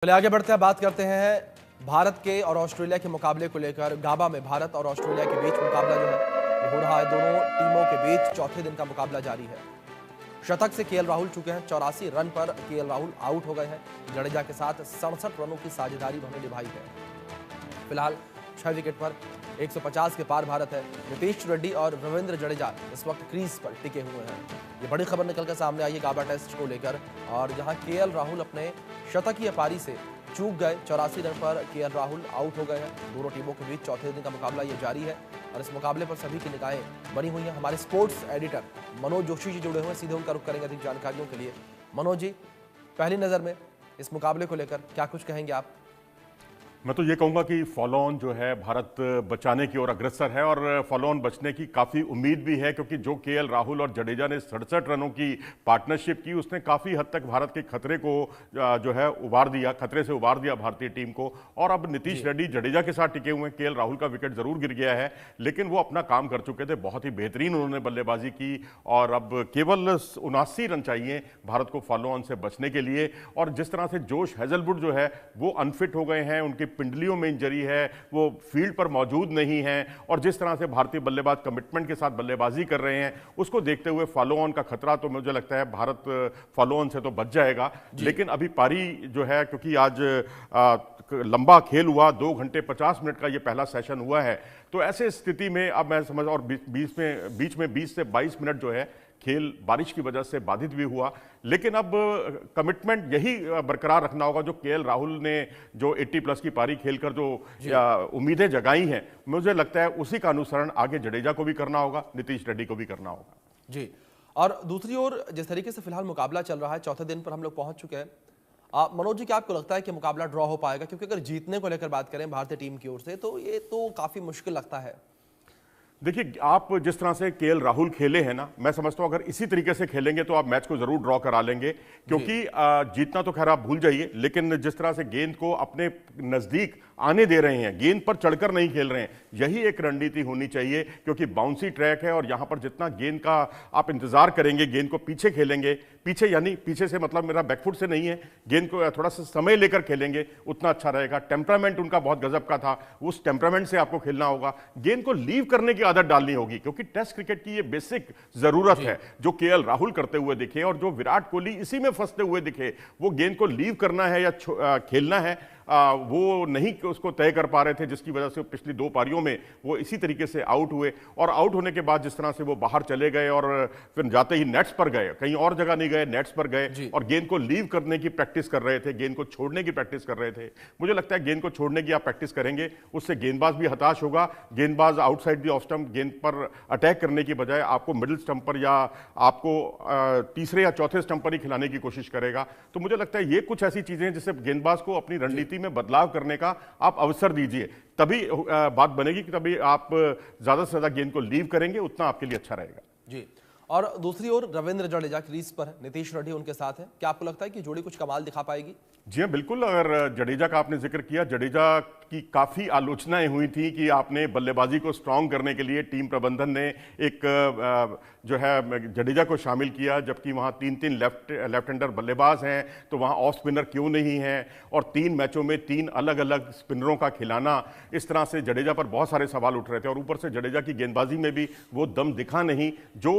चलिए आगे बढ़ते हैं, बात करते हैं भारत के और ऑस्ट्रेलिया के मुकाबले को लेकर। गाबा में भारत और ऑस्ट्रेलिया के बीच मुकाबला जो है वो हो रहा है। दोनों टीमों के बीच चौथे दिन का मुकाबला जारी है। शतक से केएल राहुल चुके हैं। 84 रन पर केएल राहुल आउट हो गए हैं। जडेजा के साथ 67 रनों की साझेदारी उन्होंने निभाई है। फिलहाल 6 विकेट पर 150 के पार भारत है। नीतीश रेड्डी और रविंद्र जडेजा इस वक्त क्रीज पर टिके हुए हैं। ये बड़ी खबर निकलकर सामने आई है गाबा टेस्ट को लेकर, और जहां केएल राहुल अपने शतकीय पारी से चूक गए। 84 रन पर केएल राहुल आउट हो गए हैं। दोनों टीमों के बीच चौथे दिन का मुकाबला ये जारी है और इस मुकाबले पर सभी की निगाहें बनी हुई हैं। हमारे स्पोर्ट्स एडिटर मनोज जोशी जी जुड़े हुए हैं, सीधे उनका रुख करेंगे अधिक जानकारियों के लिए। मनोज जी, पहली नजर में इस मुकाबले को लेकर क्या कुछ कहेंगे आप? मैं तो ये कहूँगा कि फॉलो ऑन जो है भारत बचाने की ओर अग्रसर है, और फॉलो ऑन बचने की काफ़ी उम्मीद भी है, क्योंकि जो केएल राहुल और जडेजा ने 67 रनों की पार्टनरशिप की, उसने काफ़ी हद तक भारत के खतरे को जो है उबार दिया, खतरे से उबार दिया भारतीय टीम को। और अब नीतीश रेड्डी जडेजा के साथ टिके हुए हैं। केएल राहुल का विकेट ज़रूर गिर गया है, लेकिन वो अपना काम कर चुके थे। बहुत ही बेहतरीन उन्होंने बल्लेबाजी की, और अब केवल 79 रन चाहिए भारत को फॉलो ऑन से बचने के लिए। और जिस तरह से जोश हेजलवुड जो है वो अनफिट हो गए हैं, उनकी पिंडलियों में इंजरी है, वो फील्ड पर मौजूद नहीं है, और जिस तरह से भारतीय बल्लेबाज कमिटमेंट के साथ बल्लेबाजी कर रहे हैं, उसको देखते हुए फॉलो ऑन का खतरा तो मुझे लगता है भारत फॉलो ऑन से तो बच जाएगा। लेकिन अभी पारी जो है, क्योंकि आज लंबा खेल हुआ, 2 घंटे 50 मिनट का ये पहला सेशन हुआ है, तो ऐसे स्थिति में अब मैं समझ, और बीच में 20 से 22 मिनट जो है खेल बारिश की वजह से बाधित भी हुआ। लेकिन अब कमिटमेंट यही बरकरार रखना होगा जो केएल राहुल ने जो 80 प्लस की पारी खेलकर जो उम्मीदें जगाई हैं, मुझे लगता है उसी का अनुसरण आगे जडेजा को भी करना होगा, नीतीश रेड्डी को भी करना होगा। जी, और दूसरी ओर जिस तरीके से फिलहाल मुकाबला चल रहा है, चौथे दिन पर हम लोग पहुंच चुके हैं। मनोज जी, क्या आपको लगता है कि मुकाबला ड्रॉ हो पाएगा? क्योंकि अगर जीतने को लेकर बात करें भारतीय टीम की ओर से, तो ये तो काफी मुश्किल लगता है। देखिए, आप जिस तरह से केएल राहुल खेले हैं ना, मैं समझता हूं अगर इसी तरीके से खेलेंगे तो आप मैच को जरूर ड्रॉ करा लेंगे, क्योंकि जीतना तो खैर आप भूल जाइए, लेकिन जिस तरह से गेंद को अपने नजदीक आने दे रहे हैं, गेंद पर चढ़कर नहीं खेल रहे हैं, यही एक रणनीति होनी चाहिए। क्योंकि बाउंसी ट्रैक है, और यहां पर जितना गेंद का आप इंतजार करेंगे, गेंद को पीछे खेलेंगे, पीछे यानी पीछे से मतलब मेरा बैकफुट से नहीं है, गेंद को थोड़ा सा समय लेकर खेलेंगे, उतना अच्छा रहेगा। टेम्परामेंट उनका बहुत गजब का था, उस टेम्परामेंट से आपको खेलना होगा। गेंद को लीव करने की आदत डालनी होगी, क्योंकि टेस्ट क्रिकेट की ये बेसिक जरूरत है जो केएल राहुल करते हुए दिखे, और जो विराट कोहली इसी में फंसते हुए दिखे। वो गेंद को लीव करना है या खेलना है, वो नहीं उसको तय कर पा रहे थे, जिसकी वजह से पिछली 2 पारियों में वो इसी तरीके से आउट हुए। और आउट होने के बाद जिस तरह से वो बाहर चले गए, और फिर जाते ही नेट्स पर गए, कहीं और जगह नहीं गए, नेट्स पर गए, और गेंद को लीव करने की प्रैक्टिस कर रहे थे, गेंद को छोड़ने की प्रैक्टिस कर रहे थे। मुझे लगता है गेंद को छोड़ने की आप प्रैक्टिस करेंगे, उससे गेंदबाज भी हताश होगा। गेंदबाज आउटसाइड दी ऑफ स्टंप गेंद पर अटैक करने की बजाय आपको मिडिल स्टंप पर या आपको तीसरे या चौथे स्टंप पर ही खिलाने की कोशिश करेगा। तो मुझे लगता है ये कुछ ऐसी चीजें हैं जिससे गेंदबाज को अपनी रणनीति में बदलाव करने का आप अवसर दीजिए, तभी बात बनेगी कि तभी आप ज्यादा से ज्यादा गेंद को लीव करेंगे, उतना आपके लिए अच्छा रहेगा। जी, और दूसरी ओर रविंद्र जडेजा क्रीज पर, नीतीश रेड्डी उनके साथ है। क्या आपको लगता है कि जोड़ी कुछ कमाल दिखा पाएगी? जी हाँ, बिल्कुल। अगर जडेजा का आपने जिक्र किया, जडेजा की काफ़ी आलोचनाएं हुई थी कि आपने बल्लेबाजी को स्ट्रांग करने के लिए टीम प्रबंधन ने एक जो है जडेजा को शामिल किया, जबकि वहाँ 3 लेफ्ट हैंडर बल्लेबाज हैं, तो वहाँ ऑफ स्पिनर क्यों नहीं है, और 3 मैचों में 3 अलग अलग स्पिनरों का खिलाना, इस तरह से जडेजा पर बहुत सारे सवाल उठ रहे थे। और ऊपर से जडेजा की गेंदबाजी में भी वो दम दिखा नहीं जो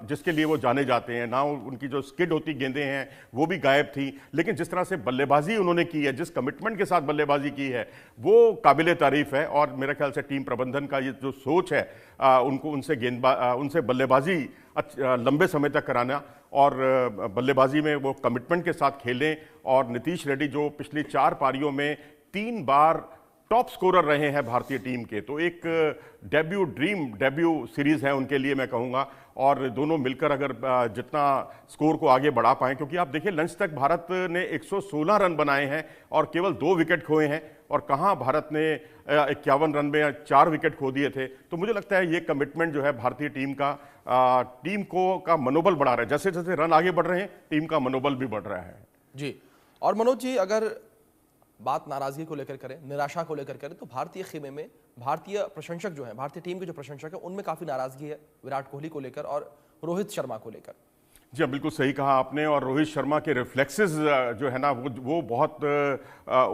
जिसके लिए वो जाने जाते हैं ना। उनकी जो स्किड होती गेंदें हैं वो भी गायब थी, लेकिन जिस तरह से बल्लेबाजी उन्होंने की है, जिस कमिटमेंट के साथ बल्लेबाजी की है, वो काबिले तारीफ है। और मेरे ख्याल से टीम प्रबंधन का ये जो सोच है, उनको उनसे बल्लेबाजी लंबे समय तक कराना, और बल्लेबाजी में वो कमिटमेंट के साथ खेलें। और नीतीश रेड्डी जो पिछली 4 पारियों में 3 बार टॉप स्कोरर रहे हैं भारतीय टीम के, तो एक ड्रीम डेब्यू सीरीज है उनके लिए, मैं कहूँगा। और दोनों मिलकर अगर जितना स्कोर को आगे बढ़ा पाएं, क्योंकि आप देखिए लंच तक भारत ने 116 रन बनाए हैं और केवल 2 विकेट खोए हैं, और कहाँ भारत ने 51 रन में 4 विकेट खो दिए थे। तो मुझे लगता है ये कमिटमेंट जो है भारतीय टीम का मनोबल बढ़ा रहा है। जैसे जैसे रन आगे बढ़ रहे हैं, टीम का मनोबल भी बढ़ रहा है। जी, और मनोज जी, अगर बात नाराजगी को लेकर करें, निराशा को लेकर करें, तो भारतीय खेमे में भारतीय प्रशंसक जो हैं, भारतीय टीम के जो प्रशंसक हैं, उनमें काफी नाराजगी है विराट कोहली को लेकर और रोहित शर्मा को लेकर। जी हाँ, बिल्कुल सही कहा आपने। और रोहित शर्मा के रिफ्लेक्सेस जो है ना वो बहुत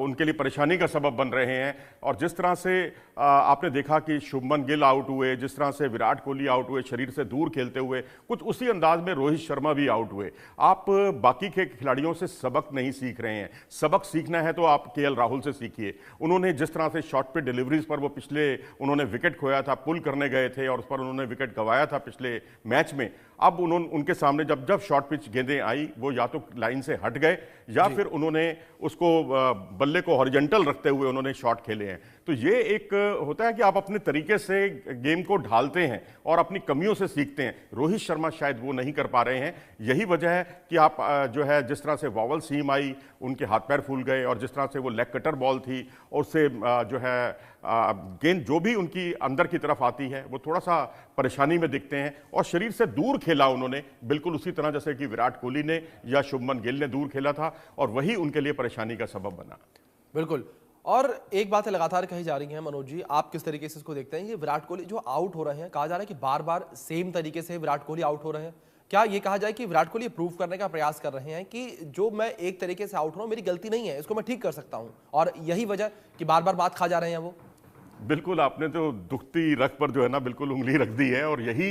उनके लिए परेशानी का सबब बन रहे हैं। और जिस तरह से आपने देखा कि शुभमन गिल आउट हुए, जिस तरह से विराट कोहली आउट हुए शरीर से दूर खेलते हुए, कुछ उसी अंदाज में रोहित शर्मा भी आउट हुए। आप बाकी के खिलाड़ियों से सबक नहीं सीख रहे हैं। सबक सीखना है तो आप केएल राहुल से सीखिए। उन्होंने जिस तरह से शॉर्ट पे डिलीवरीज पर वो पिछले उन्होंने विकेट खोया था, पुल करने गए थे और उस पर उन्होंने विकेट गंवाया था पिछले मैच में। अब उनके सामने जब जब शॉर्ट पिच गेंदें आई, वो या तो लाइन से हट गए या फिर उन्होंने उसको बल्ले को हॉरिजॉन्टल रखते हुए उन्होंने शॉट खेले हैं। तो ये एक होता है कि आप अपने तरीके से गेम को ढालते हैं और अपनी कमियों से सीखते हैं। रोहित शर्मा शायद वो नहीं कर पा रहे हैं। यही वजह है कि आप जो है जिस तरह से वॉवल सीम आई, उनके हाथ पैर फूल गए, और जिस तरह से वो लेग कटर बॉल थी और उससे जो है गेंद जो भी उनकी अंदर की तरफ आती है वो थोड़ा सा परेशानी में दिखते हैं। और शरीर से दूर खेला उन्होंने, बिल्कुल उसी तरह जैसे कि विराट कोहली ने या शुभमन गिल ने दूर खेला था, और वही उनके लिए परेशानी का सबब बना। बिल्कुल। और एक बात है लगातार कही जा रही है मनोज जी, आप किस तरीके से इसको देखते हैं कि विराट कोहली जो आउट हो रहे हैं, कहा जा रहा है कि बार बार सेम तरीके से विराट कोहली आउट हो रहे हैं। क्या ये कहा जाए कि विराट कोहली प्रूव करने का प्रयास कर रहे हैं कि जो मैं एक तरीके से आउट हो रहा हूं मेरी गलती नहीं है, इसको मैं ठीक कर सकता हूं, और यही वजह कि बार बार बात खा जा रहे हैं वो? बिल्कुल, आपने तो दुखती रग पर जो है ना बिल्कुल उंगली रख दी है। और यही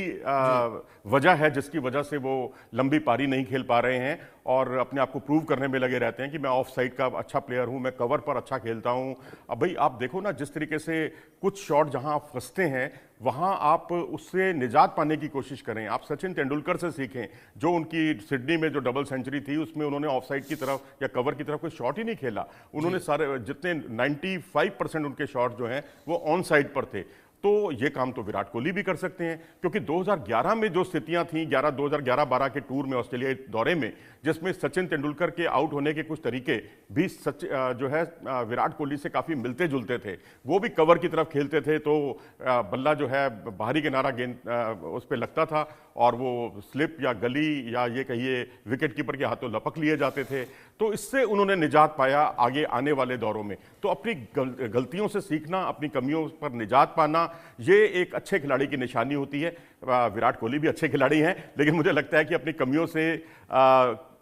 वजह है जिसकी वजह से वो लंबी पारी नहीं खेल पा रहे हैं और अपने आप को प्रूव करने में लगे रहते हैं कि मैं ऑफ साइड का अच्छा प्लेयर हूं, मैं कवर पर अच्छा खेलता हूं। अब भाई आप देखो ना, जिस तरीके से कुछ शॉट जहां आप फंसते हैं वहां आप उससे निजात पाने की कोशिश करें। आप सचिन तेंदुलकर से सीखें, जो उनकी सिडनी में जो डबल सेंचुरी थी उसमें उन्होंने ऑफ साइड की तरफ या कवर की तरफ कोई शॉट ही नहीं खेला। उन्होंने सारे जितने 95% उनके शॉट जो हैं वो ऑन साइड पर थे। तो ये काम तो विराट कोहली भी कर सकते हैं, क्योंकि 2011 में जो स्थितियां थी, 2011-12 के टूर में, ऑस्ट्रेलिया दौरे में, जिसमें सचिन तेंदुलकर के आउट होने के कुछ तरीके भी जो है विराट कोहली से काफी मिलते जुलते थे। वो भी कवर की तरफ खेलते थे तो बल्ला जो है बाहरी किनारा गेंद उस पर लगता था और वो स्लिप या गली या ये कहिए विकेट कीपर के हाथों लपक लिए जाते थे। तो इससे उन्होंने निजात पाया आगे आने वाले दौरों में। तो अपनी गलतियों से सीखना, अपनी कमियों पर निजात पाना, ये एक अच्छे खिलाड़ी की निशानी होती है। विराट कोहली भी अच्छे खिलाड़ी हैं, लेकिन मुझे लगता है कि अपनी कमियों से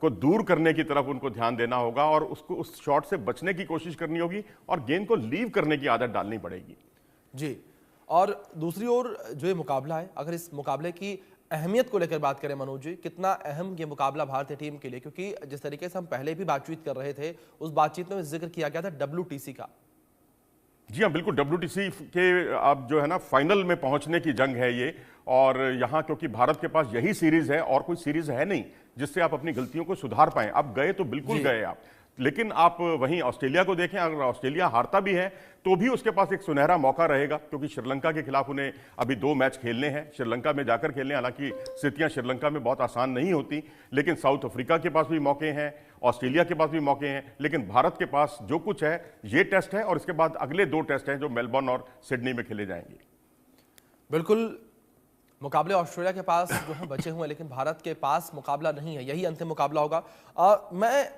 को दूर करने की तरफ उनको ध्यान देना होगा और उसको उस शॉट से बचने की कोशिश करनी होगी और गेंद को लीव करने की आदत डालनी पड़ेगी। जी। और दूसरी ओर जो ये मुकाबला है, अगर इस मुकाबले की अहमियत को लेकर बात करें मनोज जी, कितना अहम ये मुकाबला भारतीय टीम के लिए, क्योंकि जिस तरीके से हम पहले भी बातचीत कर रहे थे उस बातचीत में जिक्र किया गया था WTC का। जी हाँ, बिल्कुल। WTC के अब जो है ना फाइनल में पहुंचने की जंग है ये। और यहाँ क्योंकि भारत के पास यही सीरीज है और कोई सीरीज है नहीं जिससे आप अपनी गलतियों को सुधार पाएं। अब गए तो बिल्कुल गए आप, लेकिन आप वहीं ऑस्ट्रेलिया को देखें, अगर ऑस्ट्रेलिया हारता भी है तो भी उसके पास एक सुनहरा मौका रहेगा, क्योंकि श्रीलंका के खिलाफ उन्हें अभी 2 मैच खेलने हैं, श्रीलंका में जाकर खेलने। हालांकि स्थितियां श्रीलंका में बहुत आसान नहीं होती, लेकिन साउथ अफ्रीका के पास भी मौके हैं, ऑस्ट्रेलिया के पास भी मौके हैं। लेकिन भारत के पास जो कुछ है, ये टेस्ट है और इसके बाद अगले 2 टेस्ट हैं जो मेलबर्न और सिडनी में खेले जाएंगे। बिल्कुल, मुकाबले ऑस्ट्रेलिया के पास जो है बचे हुए हैं, लेकिन भारत के पास मुकाबला नहीं है, यही अंतिम मुकाबला होगा। मैं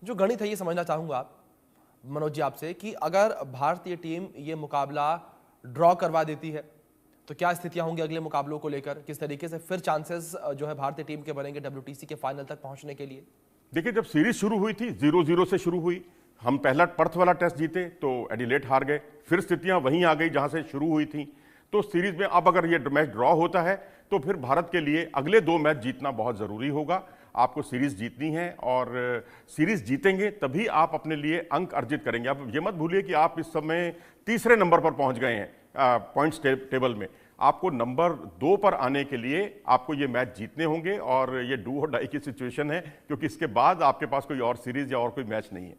जो गणित है ये समझना चाहूंगा मनोज जी आपसे कि अगर भारतीय टीम ये मुकाबला ड्रॉ करवा देती है तो क्या स्थितियां होंगी अगले मुकाबलों को लेकर, किस तरीके से फिर चांसेस जो है भारतीय टीम के बनेंगे WTC के फाइनल तक पहुंचने के लिए? देखिए, जब सीरीज शुरू हुई थी 0-0 से शुरू हुई, हम पहला पर्थ वाला टेस्ट जीते तो एडिलेड हार गए, फिर स्थितियां वहीं आ गई जहां से शुरू हुई थी। तो सीरीज में अब अगर ये मैच ड्रॉ होता है तो फिर भारत के लिए अगले 2 मैच जीतना बहुत जरूरी होगा। आपको सीरीज जीतनी है और सीरीज जीतेंगे तभी आप अपने लिए अंक अर्जित करेंगे। अब ये मत भूलिए कि आप इस समय तीसरे नंबर पर पहुंच गए हैं पॉइंट्स टेबल में। आपको नंबर 2 पर आने के लिए आपको ये मैच जीतने होंगे और ये डू और डाई की सिचुएशन है, क्योंकि इसके बाद आपके पास कोई और सीरीज या और कोई मैच नहीं है।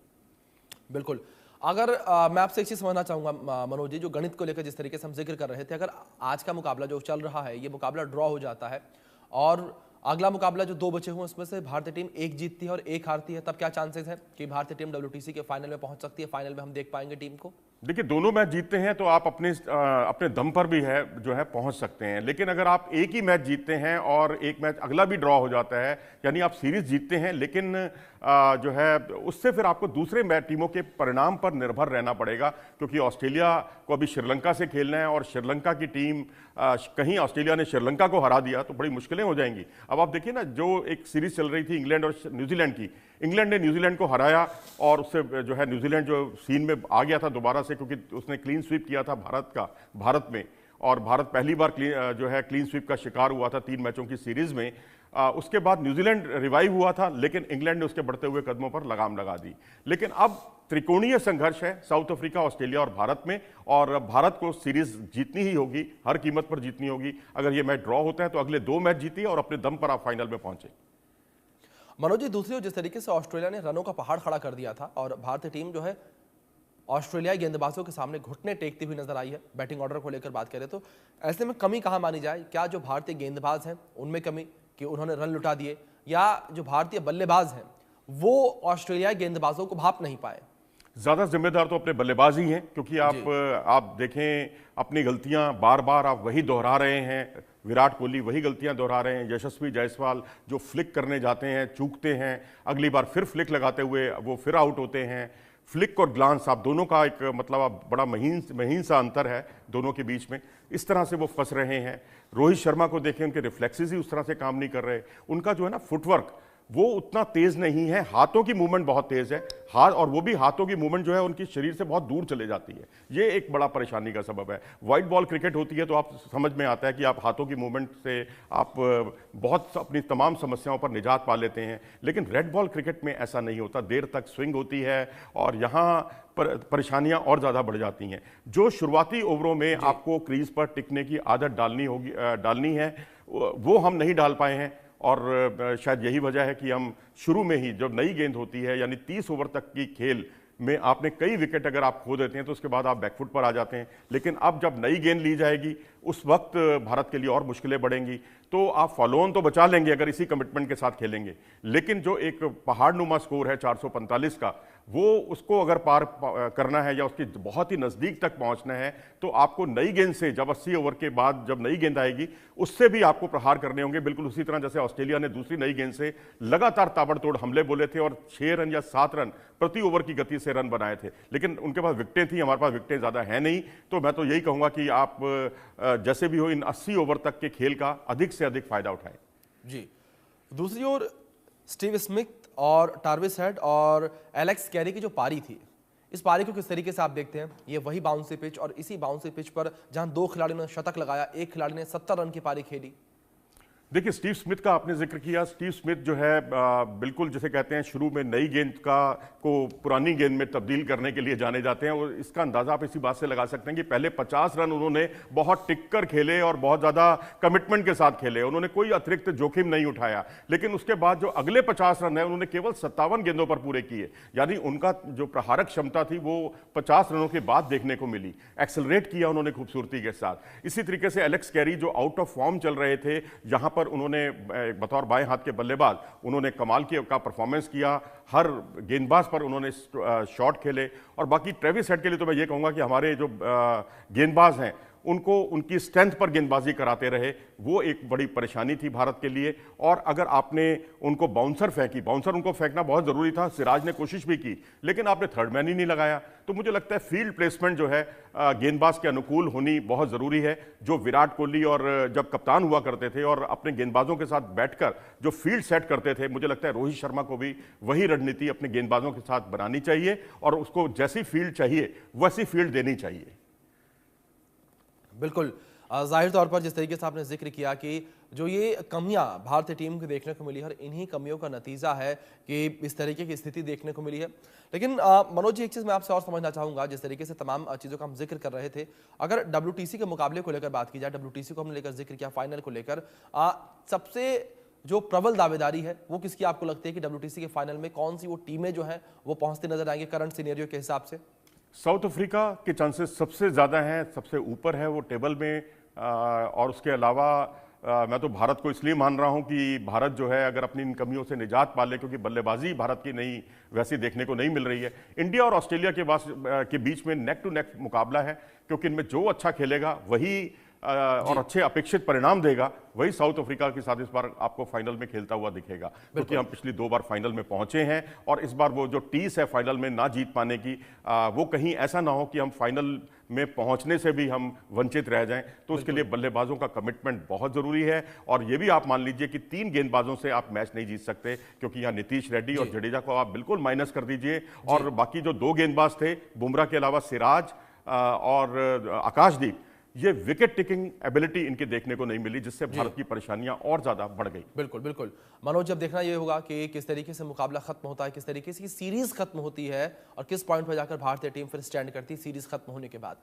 बिल्कुल। अगर मैं आपसे एक चीज समझना चाहूंगा मनोज जी, जो गणित को लेकर जिस तरीके से हम जिक्र कर रहे थे, अगर आज का मुकाबला जो चल रहा है ये मुकाबला ड्रॉ हो जाता है और अगला मुकाबला जो 2 बचे हुए उसमें से भारतीय टीम 1 जीतती है और 1 हारती है, तब क्या चांसेस है कि भारतीय टीम WTC के फाइनल में पहुंच सकती है? फाइनल में हम देख पाएंगे टीम को? देखिए, दोनों मैच जीतते हैं तो आप अपने दम पर भी है जो है पहुंच सकते हैं, लेकिन अगर आप एक ही मैच जीतते हैं और एक मैच अगला भी ड्रॉ हो जाता है, यानी आप सीरीज जीतते हैं लेकिन जो है उससे फिर आपको दूसरे मैच टीमों के परिणाम पर निर्भर रहना पड़ेगा, क्योंकि ऑस्ट्रेलिया को अभी श्रीलंका से खेलना है और श्रीलंका की टीम कहीं ऑस्ट्रेलिया ने श्रीलंका को हरा दिया तो बड़ी मुश्किलें हो जाएंगी। अब आप देखिए ना, जो एक सीरीज चल रही थी इंग्लैंड और न्यूजीलैंड की, इंग्लैंड ने न्यूजीलैंड को हराया और उससे जो है न्यूजीलैंड जो सीन में आ गया था दोबारा से, क्योंकि उसने क्लीन स्वीप किया था भारत में, और भारत पहली बार जो है क्लीन स्वीप का शिकार हुआ था 3 मैचों की सीरीज में। उसके बाद न्यूजीलैंड रिवाइव हुआ था, लेकिन इंग्लैंड ने उसके बढ़ते हुए कदमों पर लगाम लगा दी। लेकिन अब त्रिकोणीय संघर्ष है साउथ अफ्रीका, ऑस्ट्रेलिया और भारत में, और भारत को सीरीज जीतनी ही होगी, हर कीमत पर जीतनी होगी। अगर ये मैच ड्रॉ होता है तो अगले 2 मैच जीतिए और अपने दम पर आप फाइनल में पहुंचे। मनोज जी, दूसरी ओर जिस तरीके से ऑस्ट्रेलिया ने रनों का पहाड़ खड़ा कर दिया था और भारतीय टीम जो है ऑस्ट्रेलियाई गेंदबाजों के सामने घुटने टेकती हुई नजर आई है, बैटिंग ऑर्डर को लेकर बात करें तो ऐसे में कमी कहां मानी जाए? क्या जो भारतीय गेंदबाज हैं उनमें कमी कि उन्होंने रन लुटा दिए, या जो भारतीय बल्लेबाज हैं वो ऑस्ट्रेलियाई गेंदबाजों को भाप नहीं पाए? ज्यादा जिम्मेदार तो अपने बल्लेबाज ही हैं, क्योंकि आप देखें अपनी गलतियां बार बार आप वही दोहरा रहे हैं। विराट कोहली वही गलतियां दोहरा रहे हैं, यशस्वी जायसवाल जो फ्लिक करने जाते हैं चूकते हैं, अगली बार फिर फ्लिक लगाते हुए वो फिर आउट होते हैं। फ्लिक और ग्लांस आप दोनों का एक मतलब आप बड़ा महीन सा अंतर है दोनों के बीच में, इस तरह से वो फंस रहे हैं। रोहित शर्मा को देखें, उनके रिफ्लेक्सेस ही उस तरह से काम नहीं कर रहे, उनका जो है ना फुटवर्क वो उतना तेज नहीं है, हाथों की मूवमेंट बहुत तेज है, हाथ, और वो भी हाथों की मूवमेंट जो है उनकी शरीर से बहुत दूर चले जाती है, ये एक बड़ा परेशानी का सबब है। वाइट बॉल क्रिकेट होती है तो आप समझ में आता है कि आप हाथों की मूवमेंट से आप बहुत अपनी तमाम समस्याओं पर निजात पा लेते हैं, लेकिन रेड बॉल क्रिकेट में ऐसा नहीं होता, देर तक स्विंग होती है और यहाँ परेशानियां और ज़्यादा बढ़ जाती हैं। जो शुरुआती ओवरों में आपको क्रीज पर टिकने की आदत डालनी है वो हम नहीं डाल पाए हैं, और शायद यही वजह है कि हम शुरू में ही जब नई गेंद होती है, यानी 30 ओवर तक की खेल में आपने कई विकेट अगर आप खो देते हैं तो उसके बाद आप बैकफुट पर आ जाते हैं। लेकिन अब जब नई गेंद ली जाएगी उस वक्त भारत के लिए और मुश्किलें बढ़ेंगी। तो आप फॉलो ऑन तो बचा लेंगे अगर इसी कमिटमेंट के साथ खेलेंगे, लेकिन जो एक पहाड़नुमा स्कोर है 445 का, वो उसको अगर पार करना है या उसके बहुत ही नज़दीक तक पहुंचना है तो आपको नई गेंद से, जब 80 ओवर के बाद जब नई गेंद आएगी उससे भी आपको प्रहार करने होंगे, बिल्कुल उसी तरह जैसे ऑस्ट्रेलिया ने दूसरी नई गेंद से लगातार ताबड़तोड़ हमले बोले थे और 6 रन या 7 रन प्रति ओवर की गति से रन बनाए थे। लेकिन उनके पास विकेटें थी, हमारे पास विकेटें ज़्यादा है नहीं, तो मैं तो यही कहूँगा कि आप जैसे भी हो इन 80 ओवर तक के खेल का अधिक से अधिक फायदा उठाएं। जी, दूसरी ओर स्टीव स्मिथ और टार्विस हेड और एलेक्स कैरी की जो पारी थी, इस पारी को किस तरीके से आप देखते हैं? ये वही बाउंसी पिच, और इसी बाउंसी पिच पर जहां 2 खिलाड़ियों ने शतक लगाया, एक खिलाड़ी ने 70 रन की पारी खेली। देखिए, स्टीव स्मिथ का आपने जिक्र किया। स्टीव स्मिथ जो है बिल्कुल जिसे कहते हैं शुरू में नई गेंद को पुरानी गेंद में तब्दील करने के लिए जाने जाते हैं, और इसका अंदाजा आप इसी बात से लगा सकते हैं कि पहले 50 रन उन्होंने बहुत टिककर खेले और बहुत ज़्यादा कमिटमेंट के साथ खेले, उन्होंने कोई अतिरिक्त जोखिम नहीं उठाया। लेकिन उसके बाद जो अगले 50 रन है उन्होंने केवल 57 गेंदों पर पूरे किए, यानी उनका जो प्रहारक क्षमता थी वो 50 रनों के बाद देखने को मिली। एक्सेलरेट किया उन्होंने खूबसूरती के साथ। इसी तरीके से एलेक्स कैरी जो आउट ऑफ फॉर्म चल रहे थे, यहाँ पर उन्होंने बतौर बाएं हाथ के बल्लेबाज उन्होंने कमाल का परफॉर्मेंस किया, हर गेंदबाज पर उन्होंने शॉट खेले। और बाकी ट्रेविस हेड के लिए तो मैं ये कहूंगा कि हमारे जो गेंदबाज हैं उनको उनकी स्ट्रेंथ पर गेंदबाजी कराते रहे, वो एक बड़ी परेशानी थी भारत के लिए। और अगर आपने उनको बाउंसर फेंकी, बाउंसर उनको फेंकना बहुत ज़रूरी था, सिराज ने कोशिश भी की, लेकिन आपने थर्ड मैन ही नहीं लगाया। तो मुझे लगता है फील्ड प्लेसमेंट जो है गेंदबाज के अनुकूल होनी बहुत ज़रूरी है। जो विराट कोहली और जब कप्तान हुआ करते थे और अपने गेंदबाजों के साथ बैठकर जो फील्ड सेट करते थे, मुझे लगता है रोहित शर्मा को भी वही रणनीति अपने गेंदबाजों के साथ बनानी चाहिए और उसको जैसी फील्ड चाहिए वैसी फील्ड देनी चाहिए। बिल्कुल, जाहिर तौर पर जिस तरीके से आपने जिक्र किया कि जो ये कमियां भारतीय टीम को देखने को मिली है, इन्हीं कमियों का नतीजा है कि इस तरीके की स्थिति देखने को मिली है। लेकिन मनोज जी, एक चीज़ मैं आपसे और समझना चाहूँगा, जिस तरीके से तमाम चीज़ों का हम जिक्र कर रहे थे, अगर WTC के मुकाबले को लेकर बात की जाए, WTC को हमने लेकर जिक्र किया, फाइनल को लेकर सबसे जो प्रबल दावेदारी है वो किसकी आपको लगती है कि WTC के फाइनल में कौन सी वो टीमें जो हैं वो पहुँचती नजर आएंगी करंट सिनेरियो के हिसाब से? साउथ अफ्रीका के चांसेस सबसे ज़्यादा हैं, सबसे ऊपर है वो टेबल में, और उसके अलावा मैं तो भारत को इसलिए मान रहा हूं कि भारत जो है अगर अपनी इन कमियों से निजात पा ले, क्योंकि बल्लेबाजी भारत की नहीं वैसी देखने को नहीं मिल रही है। इंडिया और ऑस्ट्रेलिया के बीच में नेक टू नेक मुकाबला है, क्योंकि इनमें जो अच्छा खेलेगा वही और अच्छे अपेक्षित परिणाम देगा, वही साउथ अफ्रीका के साथ इस बार आपको फाइनल में खेलता हुआ दिखेगा। क्योंकि हम पिछली 2 बार फाइनल में पहुंचे हैं और इस बार वो जो टीस है फाइनल में ना जीत पाने की, वो कहीं ऐसा ना हो कि हम फाइनल में पहुंचने से भी हम वंचित रह जाएं। तो उसके लिए बल्लेबाजों का कमिटमेंट बहुत जरूरी है। और ये भी आप मान लीजिए कि 3 गेंदबाजों से आप मैच नहीं जीत सकते, क्योंकि यहाँ नीतीश रेड्डी और जडेजा को आप बिल्कुल माइनस कर दीजिए, और बाकी जो 2 गेंदबाज थे बुमराह के अलावा सिराज और आकाशदीप, ये विकेट टेकिंग एबिलिटी इनके देखने को नहीं मिली, जिससे भारत की परेशानियां और ज्यादा बढ़ गई। बिल्कुल बिल्कुल मनोज, जब देखना ये होगा कि किस तरीके से मुकाबला खत्म होता है, किस तरीके से सीरीज खत्म होती है और किस पॉइंट पर जाकर भारतीय टीम फिर स्टैंड करती है सीरीज खत्म होने के बाद।